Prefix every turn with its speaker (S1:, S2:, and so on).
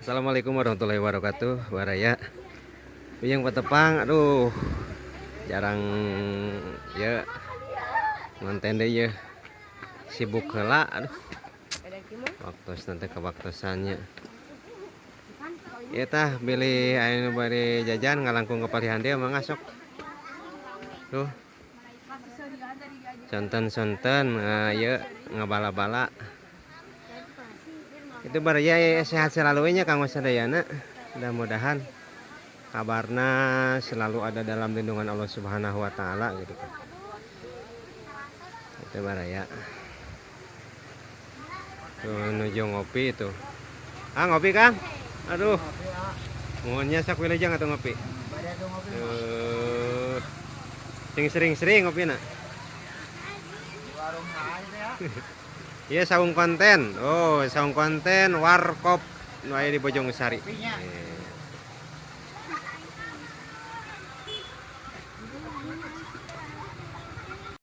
S1: Assalamualaikum warahmatullahi wabarakatuh. Baraya yang petepang, aduh jarang ya ngonten deh ya, sibuk heula aduh. Waktu nanti ke waktosannya. Ya tah beli anu bari jajan ngalangkung kepalihan dia mangga sok. Tuh. Sonten-sonten ya ngabala-bala. Itu baraya sehat selalu nya Kang Wasadayana. Mudah-mudahan kabarna selalu ada dalam lindungan Allah Subhanahu wa taala gitu kan. Itu baraya. Tuh nuju ngopi itu. Ah ngopi Kang? Aduh. Mohonnya sak wilujeng atau ngopi. Sering-sering ngopi nak. Iya saung konten. Oh, saung konten warkop nu aya di Bojong Sari.